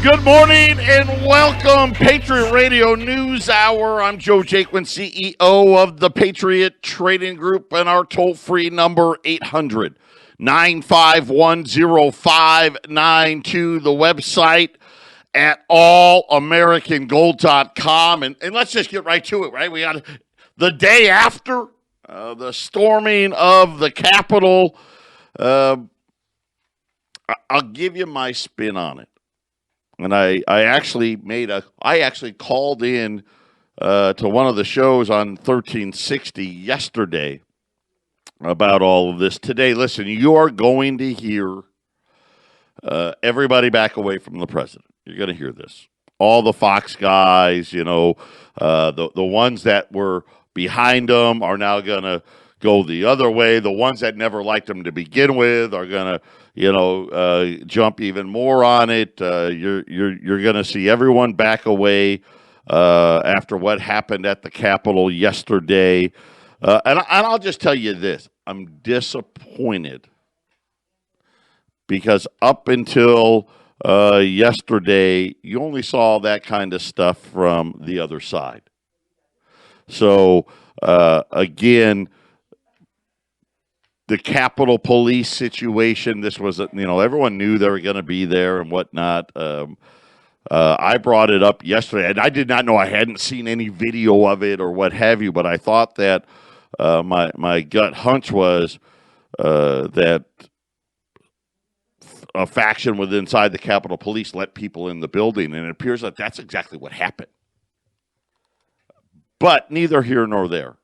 Good morning and welcome, Patriot Radio News Hour. I'm Joe Jaquin, CEO of the Patriot Trading Group, and our toll-free number, 800-951-0592, the website at allamericangold.com. And let's just get right to it, right? We got the day after the storming of the Capitol. I'll give you my spin on it. And I actually called in to one of the shows on 1360 yesterday about all of this. Today, listen, you are going to hear everybody back away from the president. You're going to hear this. All the Fox guys, the ones that were behind him are now going to go the other way. The ones that never liked him to begin with are going to jump even more on it. You're going to see everyone back away after what happened at the Capitol yesterday. And I'll just tell you this. I'm disappointed because up until yesterday, you only saw that kind of stuff from the other side. So, again, the Capitol Police situation, this was, everyone knew they were going to be there and whatnot. I brought it up yesterday, and I did not know, I hadn't seen any video of it or what have you, but I thought that my gut hunch was that a faction within inside the Capitol Police let people in the building, and it appears that that's exactly what happened. But neither here nor there.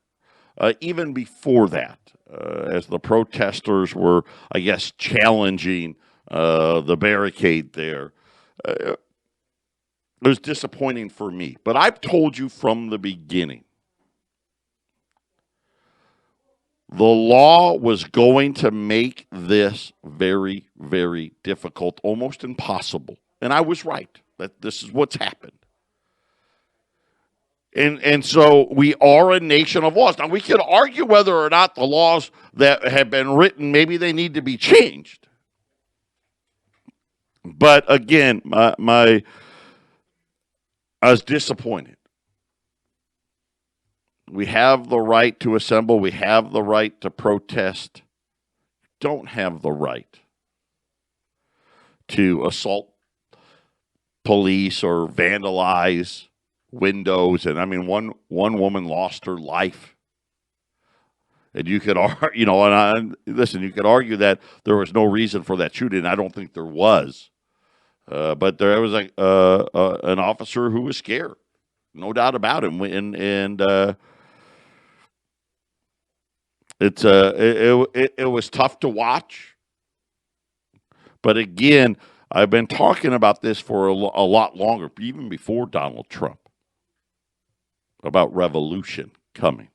Even before that, as the protesters were, I guess, challenging the barricade there, it was disappointing for me. But I've told you from the beginning, the law was going to make this very, very difficult, almost impossible. And I was right that this is what's happened. And so we are a nation of laws. Now, we could argue whether or not the laws that have been written, maybe they need to be changed. But again, I was disappointed. We have the right to assemble. We have the right to protest. Don't have the right to assault police or vandalize windows. And I mean, one woman lost her life. And you could argue, you could argue that there was no reason for that shooting. I don't think there was. But there was an officer who was scared. No doubt about it. It was tough to watch. But again, I've been talking about this for a lot longer, even before Donald Trump, about revolution coming.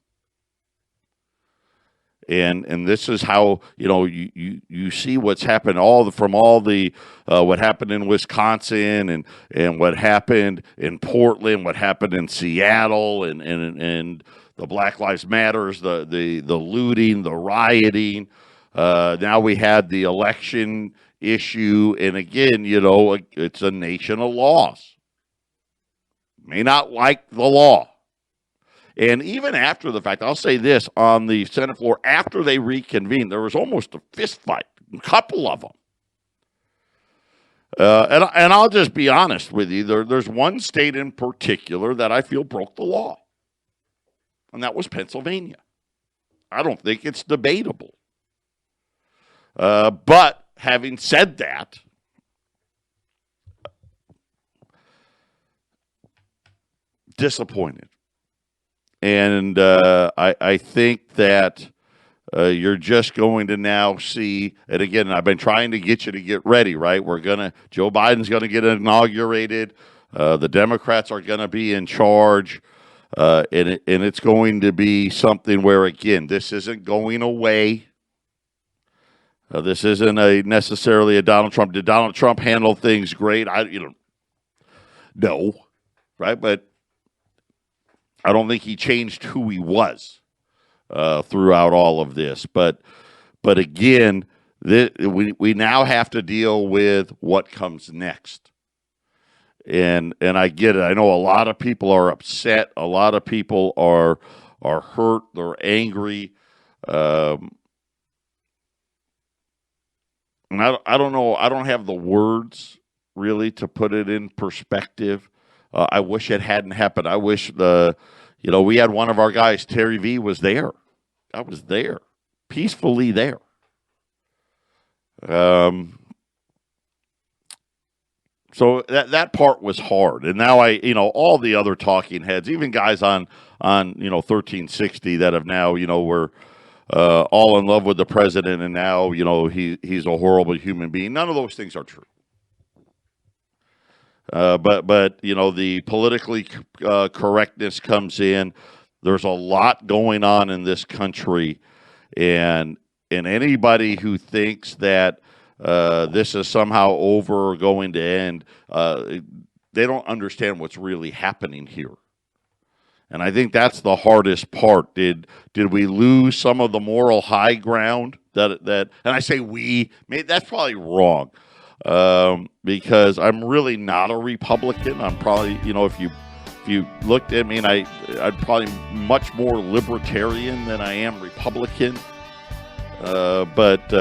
And this is how, you see what's happened what happened in Wisconsin and what happened in Portland, what happened in Seattle and the Black Lives Matters, the looting, the rioting. Now we had the election issue. And again, it's a nation of laws. May not like the law. And even after the fact, I'll say this, on the Senate floor, after they reconvened, there was almost a fist fight, a couple of them. And I'll just be honest with you, there's one state in particular that I feel broke the law, and that was Pennsylvania. I don't think it's debatable. But having said that, disappointed. And I think that you're just going to now see, and again, I've been trying to get you to get ready, right? Joe Biden's going to get inaugurated. The Democrats are going to be in charge. And it's going to be something where, again, this isn't going away. This isn't necessarily a Donald Trump. Did Donald Trump handle things great? No, right? But I don't think he changed who he was throughout all of this. But again, we now have to deal with what comes next. and I get it. I know a lot of people are upset. A lot of people are hurt. They're angry. Um, and I don't know. I don't have the words really to put it in perspective. I wish it hadn't happened. I wish we had one of our guys, Terry V, was there. I was there, peacefully there. Um, so that part was hard, and now all the other talking heads, even guys on 1360 that have now were all in love with the president, and now he's a horrible human being. None of those things are true. But the politically correctness comes in. There's a lot going on in this country, and anybody who thinks that this is somehow over or going to end, they don't understand what's really happening here. And I think that's the hardest part. Did we lose some of the moral high ground that and I say we, maybe that's probably wrong. Because I'm really not a Republican. I'm probably, if you looked at me, and I'm probably much more libertarian than I am Republican. But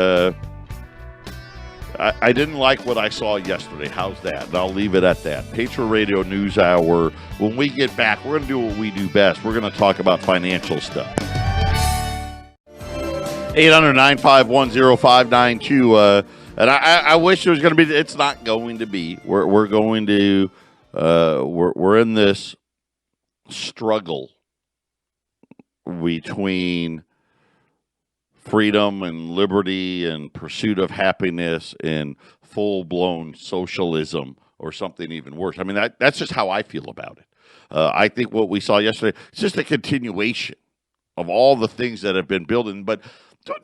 I didn't like what I saw yesterday. How's that? And I'll leave it at that. Patriot Radio News Hour. When we get back, we're going to do what we do best. We're going to talk about financial stuff. 800-951-0592. And I wish there was going to be. It's not going to be. We're going to. We're in this struggle between freedom and liberty and pursuit of happiness and full-blown socialism or something even worse. I mean, that's just how I feel about it. I think what we saw yesterday is just a continuation of all the things that have been building. But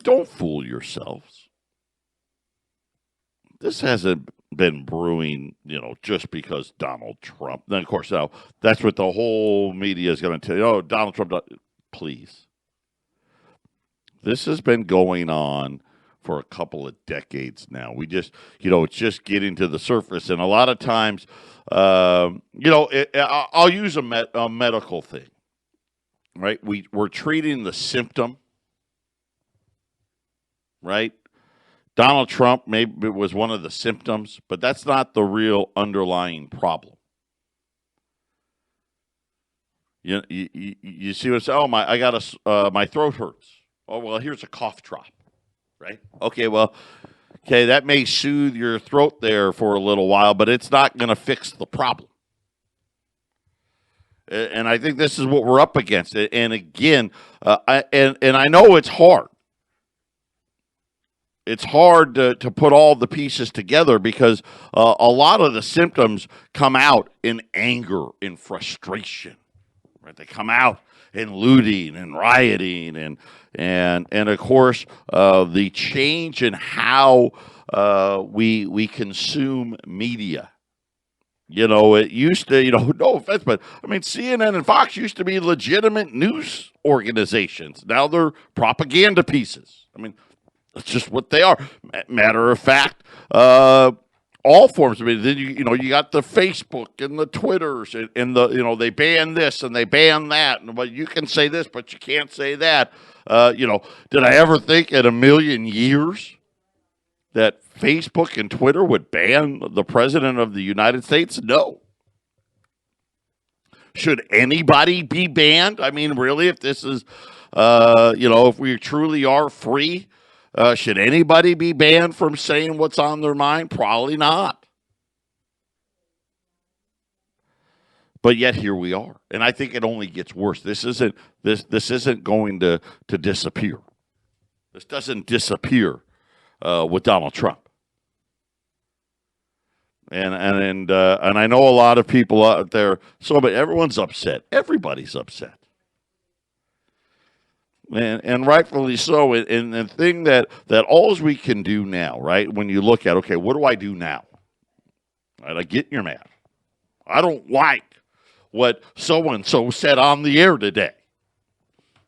don't fool yourselves. This hasn't been brewing, just because Donald Trump. Then, of course, now that's what the whole media is going to tell you. Oh, Donald Trump, please. This has been going on for a couple of decades now. We just, it's just getting to the surface. And a lot of times, I'll use a medical thing, right? We're treating the symptom, right? Donald Trump maybe was one of the symptoms, but that's not the real underlying problem. You see what I'm saying? Oh, I got my throat hurts. Oh, well, here's a cough drop, right? Okay, that may soothe your throat there for a little while, but it's not going to fix the problem. And I think this is what we're up against. And again, I know it's hard. It's hard to put all the pieces together because a lot of the symptoms come out in anger and frustration. Right? They come out in looting and rioting and of course the change in how we consume media. It used to, no offense, but I mean, CNN and Fox used to be legitimate news organizations. Now they're propaganda pieces. I mean, that's just what they are. Matter of fact, all forms of it. Then you got the Facebook and the Twitters and the they ban this and they ban that, and but you can say this, but you can't say that. Did I ever think in a million years that Facebook and Twitter would ban the president of the United States? No. Should anybody be banned? I mean, really, if this is, if we truly are free. Should anybody be banned from saying what's on their mind? Probably not. But yet here we are, and I think it only gets worse. This isn't going to disappear. This doesn't disappear with Donald Trump. And I know a lot of people out there. But everyone's upset. Everybody's upset. And rightfully so. And the thing that all we can do now, right, when you look at, okay, what do I do now? Right, I get you're mad. I don't like what so-and-so said on the air today.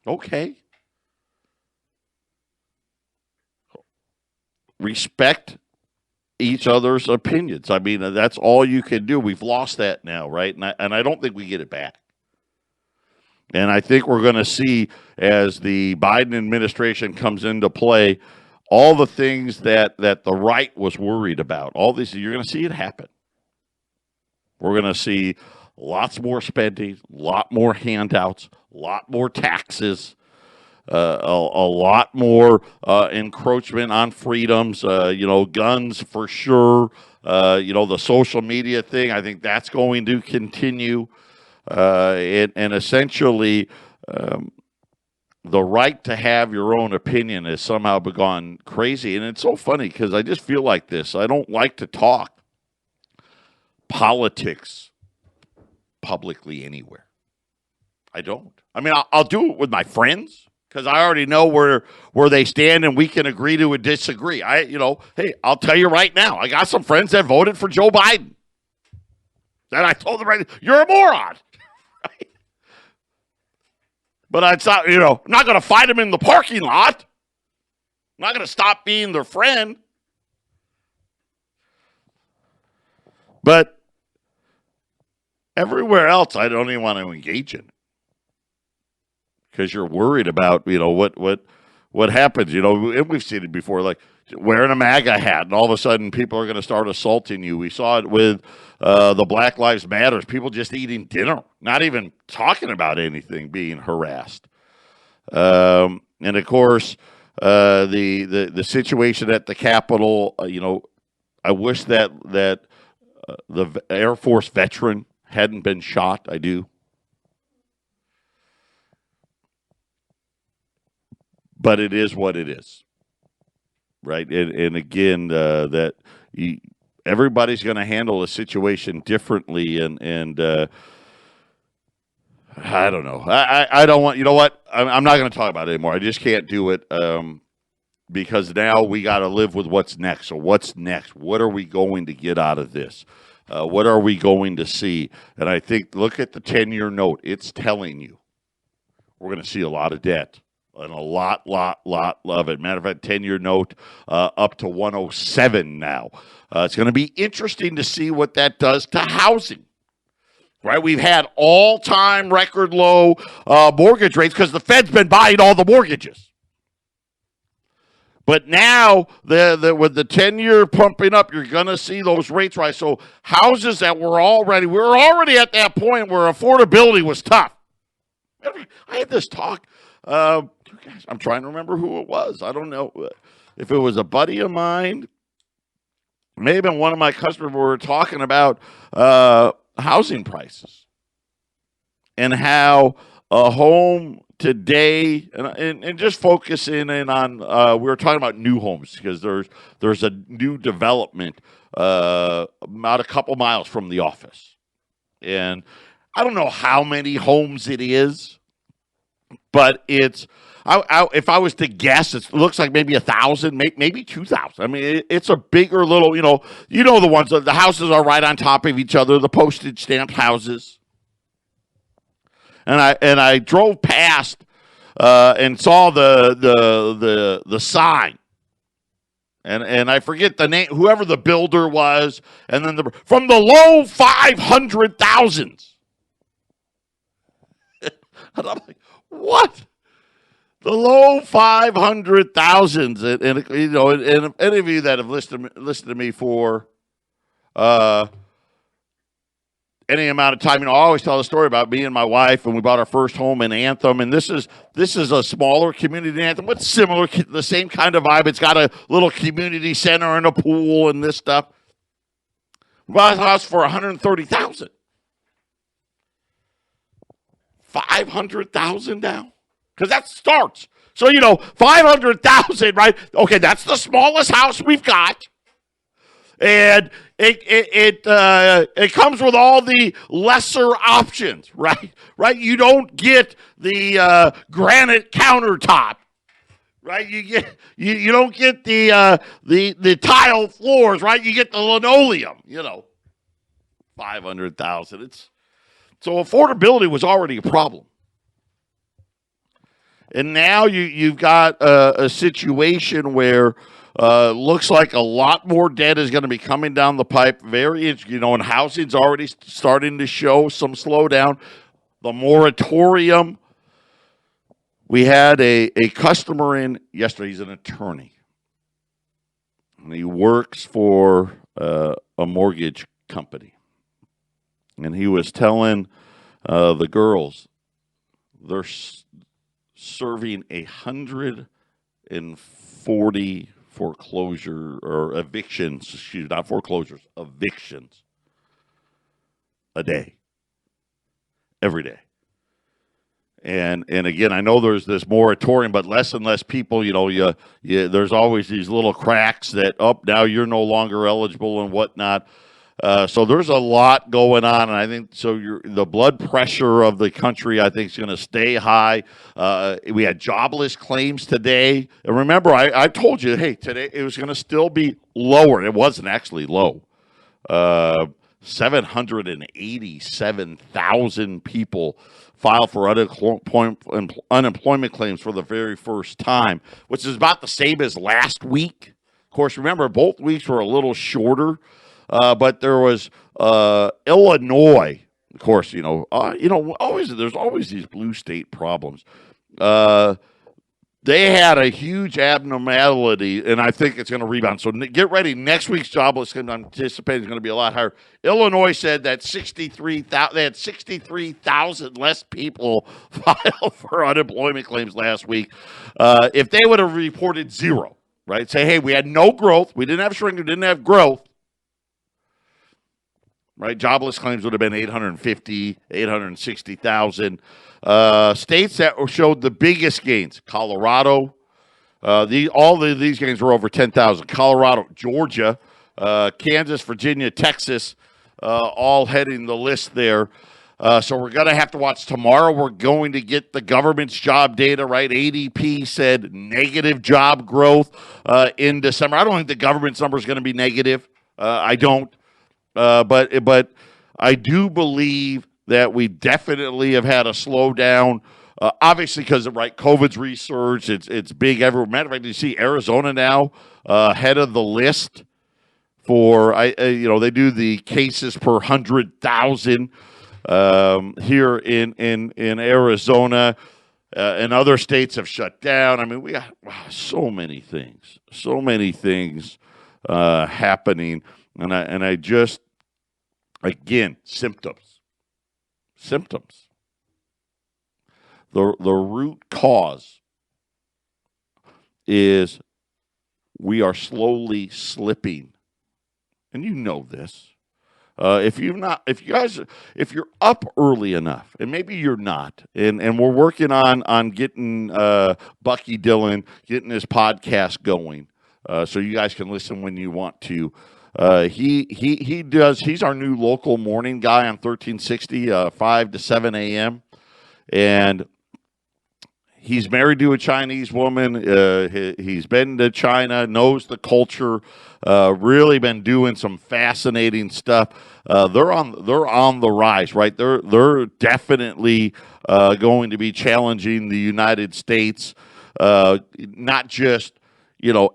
Okay. Respect each other's opinions. I mean, that's all you can do. We've lost that now, right? And I don't think we get it back. And I think we're going to see, as the Biden administration comes into play, all the things that the right was worried about. All this, you're going to see it happen. We're going to see lots more spending, a lot more handouts, a lot more taxes, a lot more encroachment on freedoms, guns for sure. The social media thing, I think that's going to continue. And essentially, the right to have your own opinion has somehow gone crazy. And it's so funny because I just feel like this. I don't like to talk politics publicly anywhere. I don't. I mean, I'll do it with my friends because I already know where they stand and we can agree to disagree. Hey, I'll tell you right now, I got some friends that voted for Joe Biden. And I told them, you're a moron. Right? But I'm not going to fight them in the parking lot. I'm not going to stop being their friend. But everywhere else, I don't even want to engage in it because you're worried about, what happens. And we've seen it before, like wearing a MAGA hat, and all of a sudden people are going to start assaulting you. We saw it with the Black Lives Matters, people just eating dinner, not even talking about anything, being harassed. And of course, the situation at the Capitol. I wish that the Air Force veteran hadn't been shot. I do. But it is what it is, right? And again, everybody's going to handle a situation differently, and I don't know. I don't want. You know what? I'm not going to talk about it anymore. I just can't do it because now we got to live with what's next. So what's next? What are we going to get out of this? What are we going to see? And I think, look at the 10-year note. It's telling you we're going to see a lot of debt. And a lot of it. Matter of fact, 10-year note up to 107 now. It's going to be interesting to see what that does to housing. Right? We've had all-time record low mortgage rates because the Fed's been buying all the mortgages. But now, with the 10-year pumping up, you're going to see those rates rise. So houses that we're already at that point where affordability was tough. I had this talk. I'm trying to remember who it was. I don't know if it was a buddy of mine. Maybe one of my customers were talking about housing prices and how a home today, and just focusing in on, we were talking about new homes because there's a new development about a couple miles from the office. And I don't know how many homes it is, but it's, if I was to guess, it looks like maybe 1,000, maybe 2,000. I mean, it's a bigger little, the ones, the houses are right on top of each other, the postage stamp houses. And I drove past and saw the sign, and I forget the name, whoever the builder was, and then from the low 500,000s, and I'm like, what? The low 500,000s, and if any of you that have listened to me for any amount of time, I always tell the story about me and my wife, and we bought our first home in Anthem, and this is a smaller community in Anthem, but similar, the same kind of vibe. It's got a little community center and a pool and this stuff. We bought a house for $130,000. 500,000 now, because that starts. So 500,000, right? Okay, that's the smallest house we've got. And it comes with all the lesser options, right? Right? You don't get the granite countertop, right? You don't get the tile floors, right? You get the linoleum. 500,000. So affordability was already a problem. And now you've got a situation where looks like a lot more debt is going to be coming down the pipe. And housing's already starting to show some slowdown. The moratorium. We had a customer in yesterday. He's an attorney, and he works for a mortgage company. And he was telling the girls they're serving 140 foreclosure or evictions, not foreclosures, evictions a day, every day. And again, I know there's this moratorium, but less and less people, there's always these little cracks that, now you're no longer eligible and whatnot. So there's a lot going on, and I think the blood pressure of the country, I think, is going to stay high. We had jobless claims today, and remember, I told you, hey, today it was going to still be lower. It wasn't actually low. 787,000 people filed for unemployment claims for the very first time, which is about the same as last week. Of course, remember, both weeks were a little shorter. But there was Illinois, of course. There's always these blue state problems. They had a huge abnormality, and I think it's going to rebound. So get ready. Next week's jobless claim, I'm anticipating, is going to be a lot higher. Illinois said that 63,000 less people filed for unemployment claims last week. If they would have reported zero, right? Say, hey, we had no growth. We didn't have shrinking. We didn't have growth. Right, jobless claims would have been 860,000. States that showed the biggest gains: Colorado. These gains were over 10,000. Colorado, Georgia, Kansas, Virginia, Texas, all heading the list there. So we're going to have to watch tomorrow. We're going to get the government's job data, right? ADP said negative job growth in December. I don't think the government's number is going to be negative. I don't. But I do believe that we definitely have had a slowdown, obviously because COVID's resurged. It's big everywhere. Matter of fact, you see Arizona now head of the list for they do the cases per 100,000 here in Arizona, and other states have shut down. I mean, we got so many things happening, and I just. Again, symptoms. The root cause is we are slowly slipping, and you know this. If you're up early enough, and maybe you're not, and we're working on getting Bucky Dillon, getting his podcast going, so you guys can listen when you want to. He's our new local morning guy on 1360, 5 to 7 a.m. And he's married to a Chinese woman. He's been to China, knows the culture, really been doing some fascinating stuff. They're on the rise, right? They're definitely going to be challenging the United States, not just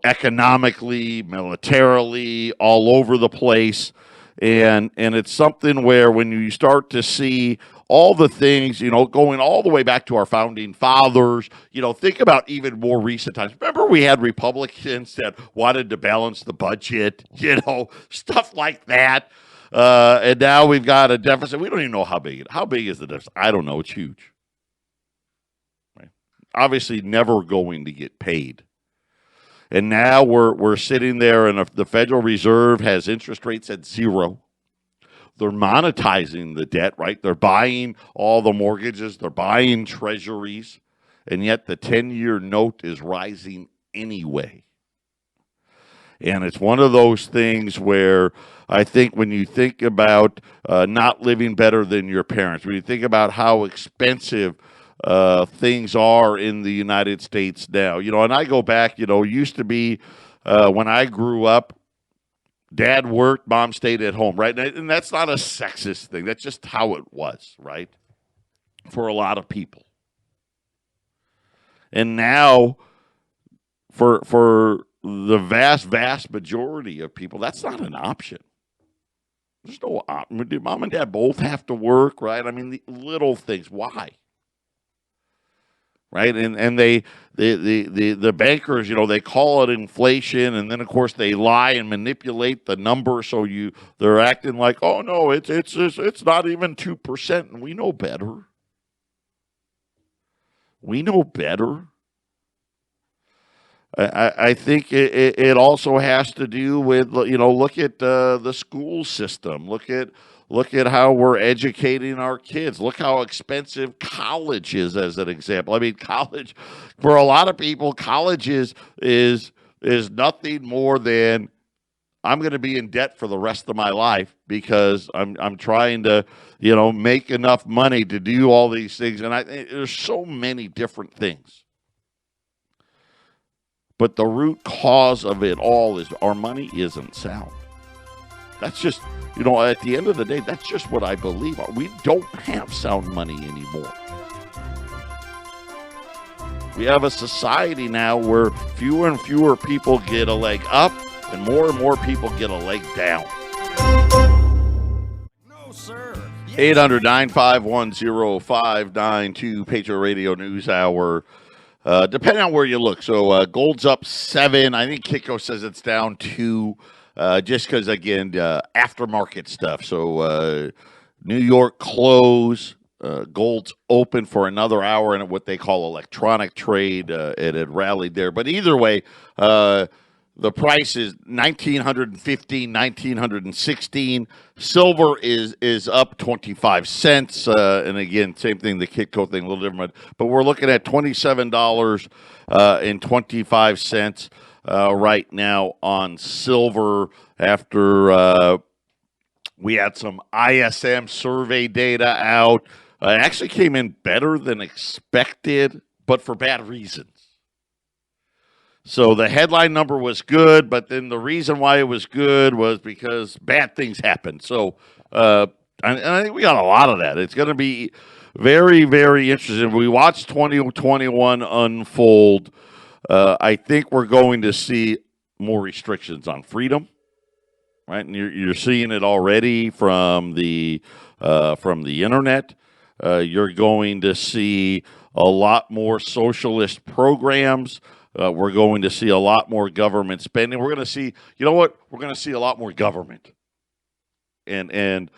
economically, militarily, all over the place. And it's something where when you start to see all the things, going all the way back to our founding fathers, think about even more recent times. Remember, we had Republicans that wanted to balance the budget, stuff like that. And now we've got a deficit. We don't even know how big is the deficit. I don't know. It's huge. Right? Obviously, never going to get paid. And now we're sitting there, and the Federal Reserve has interest rates at zero. They're monetizing the debt, right? They're buying all the mortgages. They're buying treasuries. And yet the 10-year note is rising anyway. And it's one of those things where I think when you think about not living better than your parents, when you think about how expensive things are in the United States now, and I go back, used to be when I grew up, Dad worked, Mom stayed at home, right? And that's not a sexist thing. That's just how it was, right? For a lot of people. And now for the vast majority of people, that's not an option. There's no option. Do mom and dad both have to work, right? I mean, the little things. Why? Right? And the bankers, they call it inflation, and then of course they lie and manipulate the number, so they're acting like, oh no, it's not even 2%, and we know better. We know better. I think it also has to do with, look at the school system. Look at how we're educating our kids. Look how expensive college is, as an example. I mean, college, for a lot of people, college is nothing more than, I'm going to be in debt for the rest of my life because I'm trying to, make enough money to do all these things. And there's so many different things. But the root cause of it all is our money isn't sound. That's just, at the end of the day, that's just what I believe. We don't have sound money anymore. We have a society now where fewer and fewer people get a leg up and more people get a leg down. No, sir. 800-951-0592, Patriot Radio News Hour. Depending on where you look. So gold's up 7. I think Kitco says it's down 2, just because, again, aftermarket stuff. So New York close. Gold's open for another hour in what they call electronic trade. It had rallied there. But either way, the price is $1,915, $1,916. Silver is up 25 cents. And again, same thing, the Kitco thing, a little different. But we're looking at $27.25 right now on silver after we had some ISM survey data out. It actually came in better than expected, but for bad reasons. So the headline number was good, but then the reason why it was good was because bad things happened. So and I think we got a lot of that. It's going to be very, very interesting. We watched 2021 unfold. I think we're going to see more restrictions on freedom, right? And you're seeing it already from the internet. You're going to see a lot more socialist programs. We're going to see a lot more government spending. We're going to see, we're going to see a lot more government. And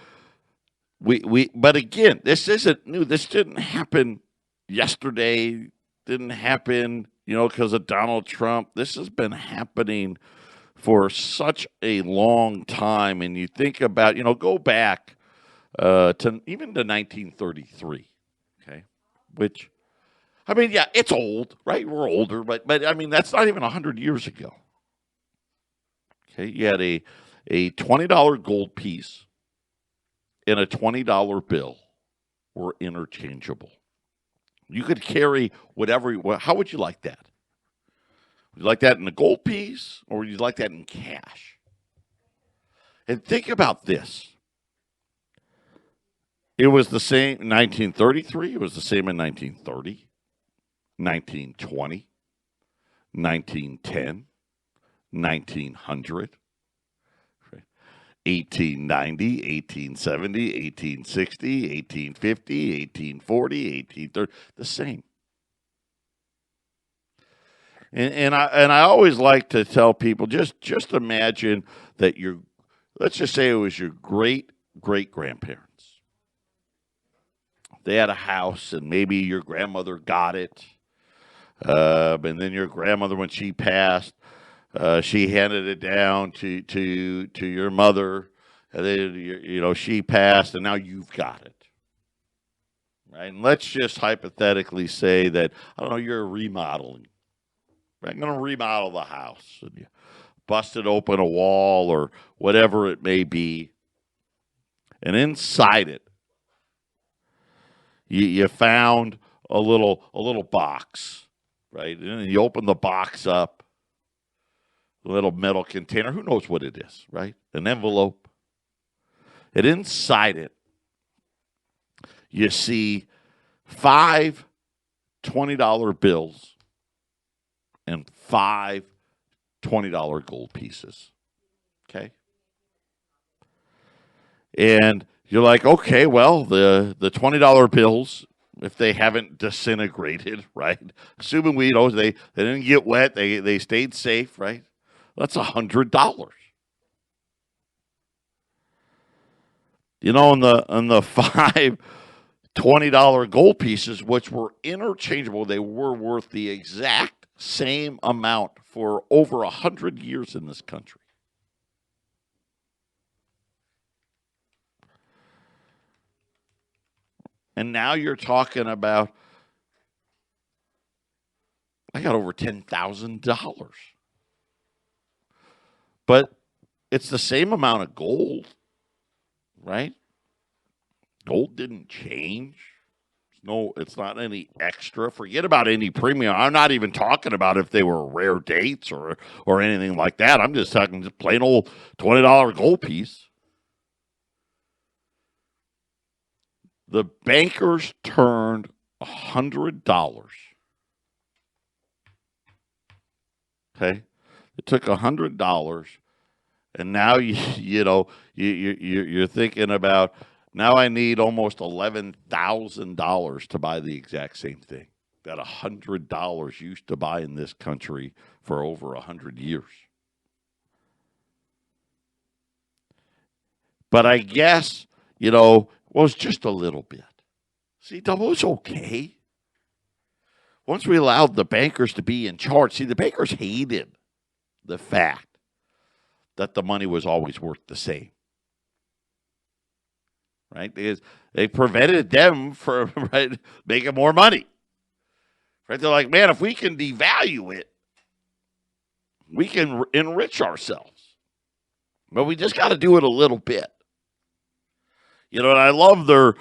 but again, this isn't new. This didn't happen yesterday. Didn't happen, because of Donald Trump. This has been happening for such a long time. And you think about, go back to even to 1933, okay, which, I mean, yeah, it's old, right? We're older, but I mean, that's not even 100 years ago. Okay, you had a $20 gold piece and a $20 bill were interchangeable. You could carry whatever. How would you like that? Would you like that in a gold piece, or would you like that in cash? And think about this. It was the same in 1933. It was the same in 1930. 1920, 1910, 1900, 1890, 1870, 1860, 1850, 1840, 1830, the same. And I always like to tell people, just imagine that let's just say it was your great-great-grandparents. They had a house, and maybe your grandmother got it. And then your grandmother, when she passed, she handed it down to your mother. And then, she passed, and now you've got it. Right? And let's just hypothetically say that, I don't know, you're remodeling. I'm going to remodel the house. And you busted open a wall or whatever it may be. And inside it, you found a little box. Right? And you open the box up, a little metal container. Who knows what it is, right? An envelope. And inside it, you see 5 $20 bills and five $20 gold pieces. Okay? And you're like, okay, well, the $20 bills, if they haven't disintegrated, right? Assuming they didn't get wet, they stayed safe, right? That's $100. On the five $20 gold pieces, which were interchangeable, they were worth the exact same amount for over 100 years in this country. And now you're talking about, I got over $10,000. But it's the same amount of gold, right? Gold didn't change. No, it's not any extra. Forget about any premium. I'm not even talking about if they were rare dates or anything like that. I'm just talking just plain old $20 gold piece. The bankers turned $100. Okay, it took $100, and now you're thinking about, now I need almost $11,000 to buy the exact same thing that $100 used to buy in this country for over 100 years. But I guess, well, it's just a little bit. See, that was okay. Once we allowed the bankers to be in charge, see, the bankers hated the fact that the money was always worth the same. Right? Because they prevented them from making more money. Right? They're like, man, if we can devalue it, we can enrich ourselves. But we just got to do it a little bit. And I love their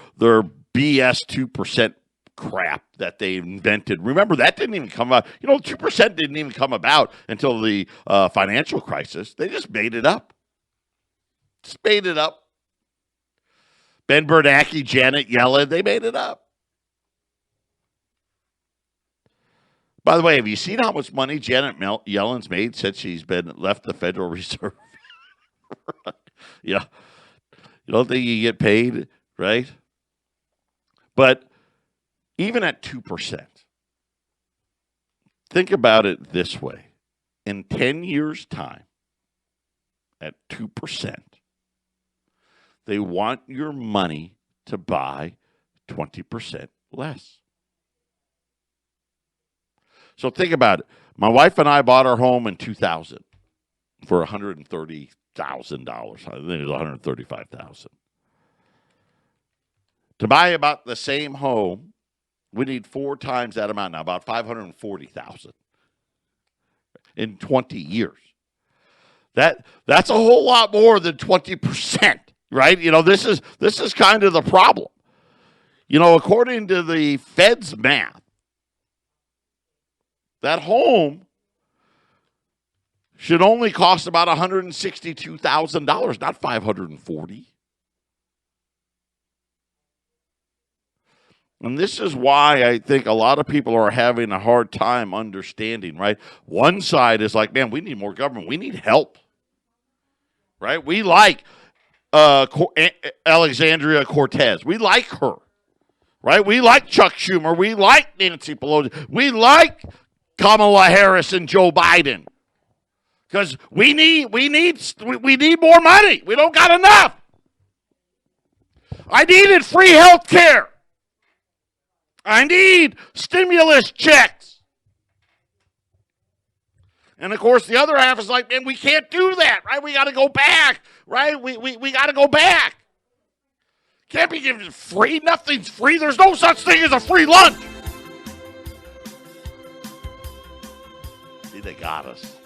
BS 2% crap that they invented. Remember, that didn't even come out. 2% didn't even come about until the financial crisis. They just made it up. Ben Bernanke, Janet Yellen, they made it up. By the way, have you seen how much money Janet Yellen's made since she's left the Federal Reserve? Yeah. You don't think you get paid, right? But even at 2%, think about it this way. In 10 years' time, at 2%, they want your money to buy 20% less. So think about it. My wife and I bought our home in 2000 for $130,000. I think it was $135,000. To buy about the same home, we need 4 times that amount now, about $540,000 in 20 years. That's a whole lot more than 20%, right? This is kind of the problem. According to the Fed's math, that home should only cost about $162,000, not $540,000. And this is why I think a lot of people are having a hard time understanding, right? One side is like, man, we need more government. We need help, right? We like Alexandria Cortez. We like her, right? We like Chuck Schumer. We like Nancy Pelosi. We like Kamala Harris and Joe Biden. Because we need more money. We don't got enough. I needed free health care. I need stimulus checks. And, of course, the other half is like, man, we can't do that, right? We got to go back, right? We got to go back. Can't be given free. Nothing's free. There's no such thing as a free lunch. See, they got us.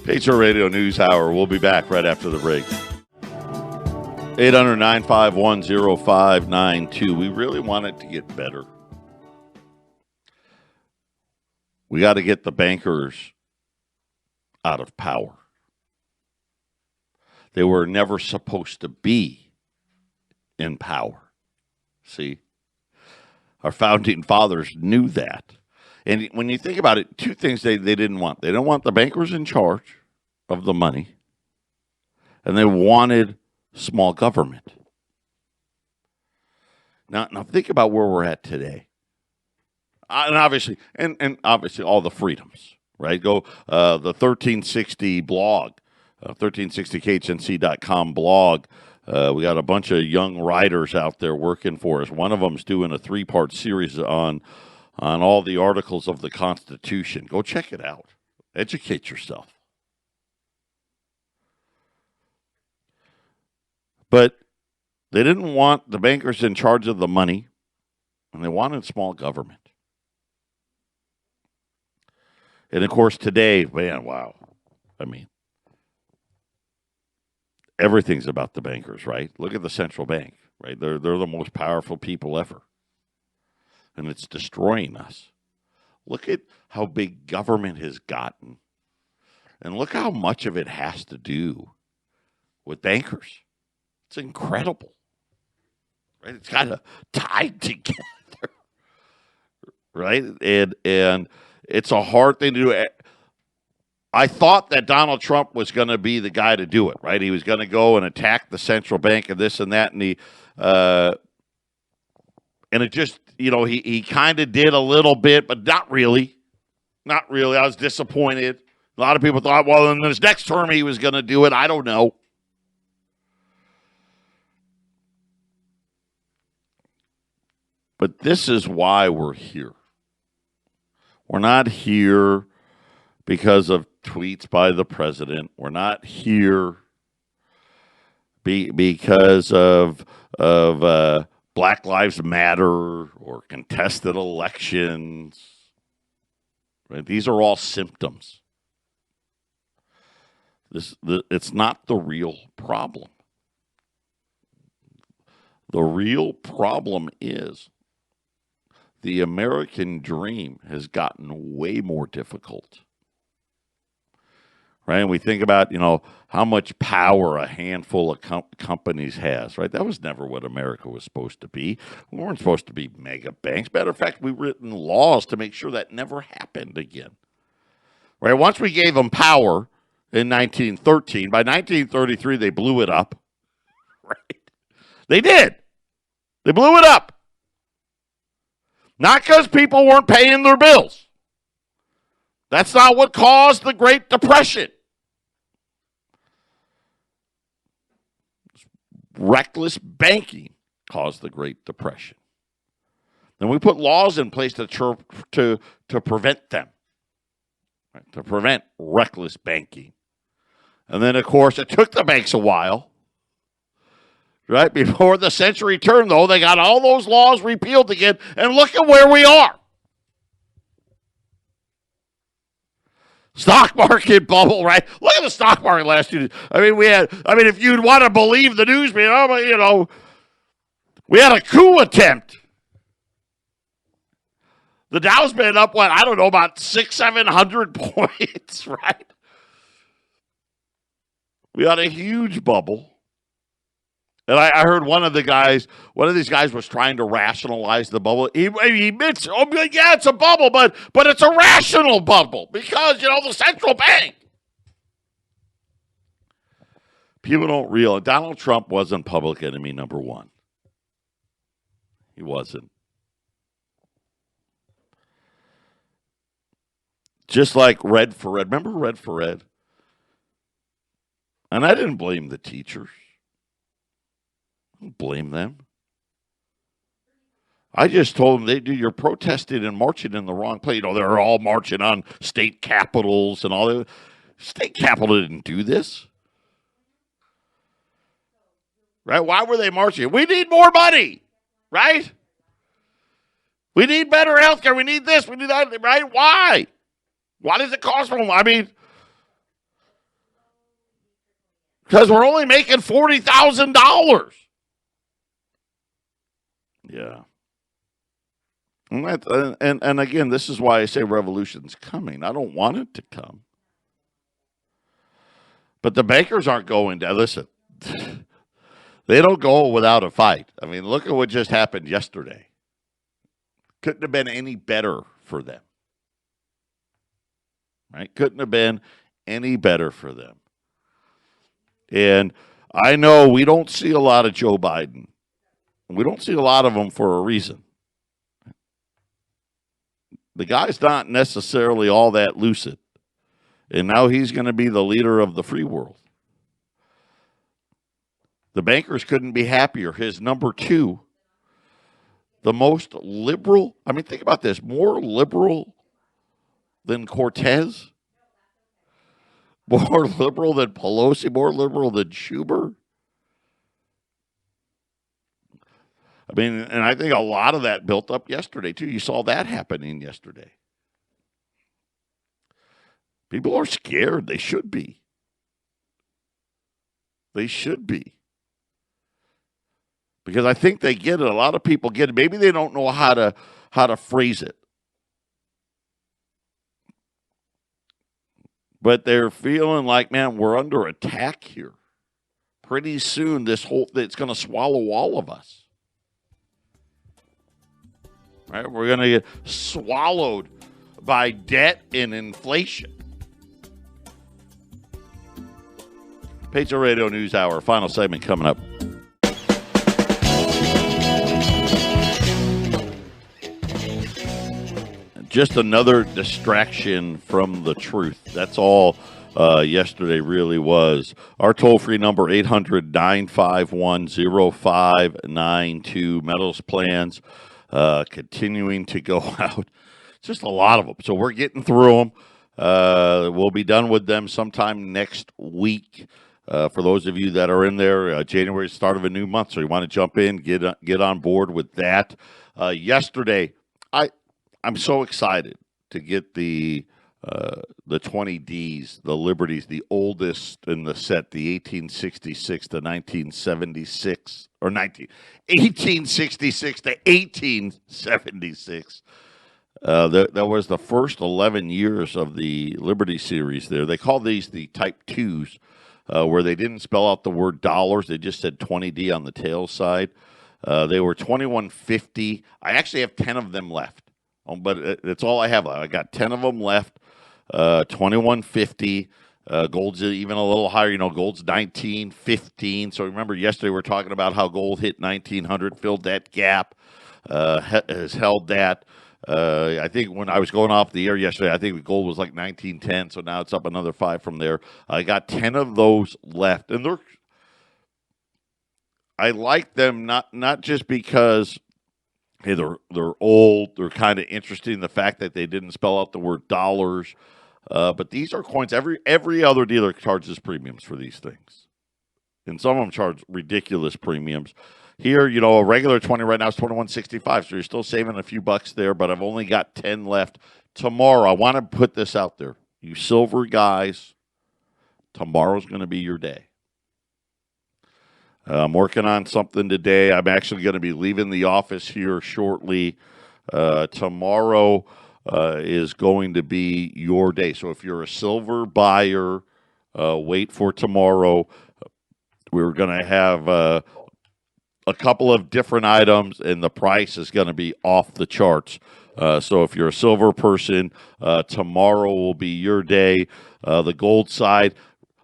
Patriot Radio News Hour. We'll be back right after the break. 800-951-0592. We really want it to get better. We got to get the bankers out of power. They were never supposed to be in power. See? Our founding fathers knew that. And when you think about it, two things they didn't want. They didn't want the bankers in charge of the money, and they wanted small government. Now think about where we're at today. And obviously all the freedoms, right? Go the 1360 blog, 1360khnc.com blog. We got a bunch of young writers out there working for us. One of them's doing a 3-part series on all the articles of the Constitution. Go check it out. Educate yourself. But they didn't want the bankers in charge of the money, and they wanted small government. And, of course, today, man, wow. I mean, everything's about the bankers, right? Look at the central bank, right? They're the most powerful people ever. And it's destroying us. Look at how big government has gotten. And look how much of it has to do with bankers. It's incredible. Right? It's kind of tied together. Right? And it's a hard thing to do. I thought that Donald Trump was going to be the guy to do it, right? He was going to go and attack the central bank and this and that, and it just, he kind of did a little bit, but not really. Not really. I was disappointed. A lot of people thought, well, in his next term he was going to do it. I don't know. But this is why we're here. We're not here because of tweets by the president. We're not here because of Black Lives Matter or contested elections. Right? These are all symptoms. It's not the real problem. The real problem is the American dream has gotten way more difficult. Right? And we think about, how much power a handful of companies has, right? That was never what America was supposed to be. We weren't supposed to be mega banks. Matter of fact, we've written laws to make sure that never happened again. Right? Once we gave them power in 1913, by 1933, they blew it up. Right? They did. They blew it up. Not because people weren't paying their bills. That's not what caused the Great Depression. Reckless banking caused the Great Depression. Then we put laws in place to prevent them, right? To prevent reckless banking. And then, of course, it took the banks a while. Right? Before the century turned, though, they got all those laws repealed again, and look at where we are. Stock market bubble, right? Look at the stock market last year. If you'd want to believe the news, we had a coup attempt. The Dow's been up, about 600-700 points, right? We had a huge bubble. And I heard one of these guys was trying to rationalize the bubble. He admits, yeah, it's a bubble, but it's a rational bubble because, the central bank. People don't realize Donald Trump wasn't public enemy number one. He wasn't. Just like Red for Red. Remember Red for Red? And I didn't blame the teachers. Blame them. I just told them, you're protesting and marching in the wrong place. They're all marching on state capitals and all that. State capital didn't do this. Right? Why were they marching? We need more money. Right? We need better health care. We need this. We need that. Right? Why? Why does it cost more? Because we're only making $40,000. Yeah. And again, this is why I say revolution's coming. I don't want it to come. But the bankers aren't going down. Listen, they don't go without a fight. Look at what just happened yesterday. Couldn't have been any better for them. Right? Couldn't have been any better for them. And I know we don't see a lot of Joe Biden. We don't see a lot of him for a reason. The guy's not necessarily all that lucid. And now he's going to be the leader of the free world. The bankers couldn't be happier. His number two, the most liberal, I mean, think about this, more liberal than Cortez, more liberal than Pelosi, more liberal than Schumer. I mean, and I think a lot of that built up yesterday, too. You saw that happening yesterday. People are scared. They should be. They should be. Because I think they get it. A lot of people get it. Maybe they don't know how to phrase it. But they're feeling like, man, we're under attack here. Pretty soon, it's going to swallow all of us. Right? We're going to get swallowed by debt and inflation. Patriot Radio News Hour, final segment coming up. Just another distraction from the truth. That's all yesterday really was. Our toll-free number, 800-951-0592. Metals plans continuing to go out. Just a lot of them. So we're getting through them. We'll be done with them sometime next week. For those of you that are in there, January is the start of a new month, so you want to jump in, get on board with that. Yesterday, I'm so excited to get the 20Ds, the Liberties, the oldest in the set, the 1866 to 1976, or 1866 to 1876. That was the first 11 years of the Liberty series there. They call these the Type 2s, where they didn't spell out the word dollars. They just said 20D on the tail side. They were 2150. I actually have 10 of them left. But it's all I have. I got 10 of them left, 2150. Gold's even a little higher. You know, gold's 1915. So remember yesterday we were talking about how gold hit 1900, filled that gap, has held that. I think when I was going off the air yesterday, I think gold was like 1910. So now it's up another 5 from there. I got 10 of those left. And I like them not just because hey, they're old. They're kind of interesting. The fact that they didn't spell out the word dollars, but these are coins. Every other dealer charges premiums for these things, and some of them charge ridiculous premiums. Here, you know, a regular 20 right now is $21.65, so you're still saving a few bucks there. But I've only got 10 left. Tomorrow, I want to put this out there, you silver guys. Tomorrow's going to be your day. I'm working on something today. I'm actually going to be leaving the office here shortly. Tomorrow is going to be your day. So if you're a silver buyer, wait for tomorrow. We're going to have a couple of different items, and the price is going to be off the charts. So if you're a silver person, tomorrow will be your day. The gold side,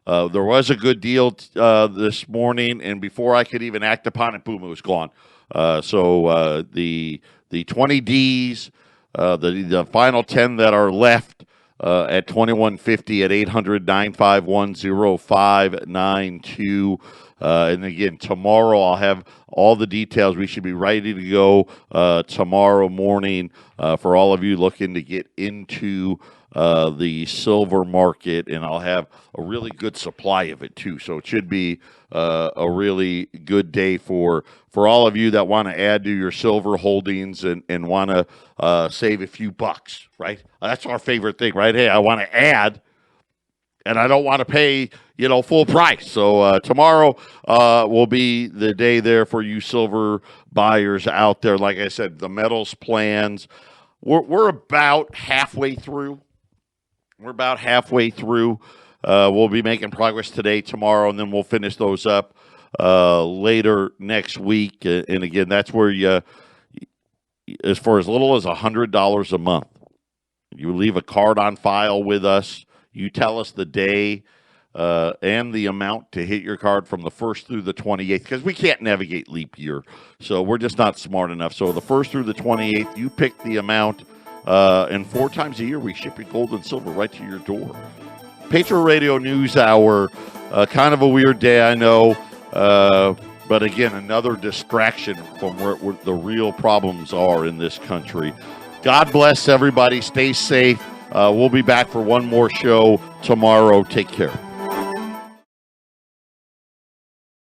there was a good deal this morning, and before I could even act upon it, boom, it was gone. So the 20Ds, the final 10 that are left at 2150 at 800-951-0592. And again, tomorrow I'll have all the details. We should be ready to go tomorrow morning for all of you looking to get into the silver market, and I'll have a really good supply of it too. So it should be a really good day for all of you that want to add to your silver holdings and want to save a few bucks, right? That's our favorite thing, right? Hey, I want to add, and I don't want to pay, full price. So tomorrow will be the day there for you silver buyers out there. Like I said, the metals plans, we're about halfway through. We'll be making progress today, tomorrow, and then we'll finish those up later next week. And again, that's where you is for as little as $100 a month. You leave a card on file with us. You tell us the day and the amount to hit your card from the 1st through the 28th, because we can't navigate leap year. So we're just not smart enough. So the 1st through the 28th, you pick the amount, and 4 times a year we ship you gold and silver right to your door. Patriot Radio News Hour, kind of a weird day, I know. But again, another distraction from where the real problems are in this country. God bless everybody. Stay safe. We'll be back for one more show tomorrow. Take care.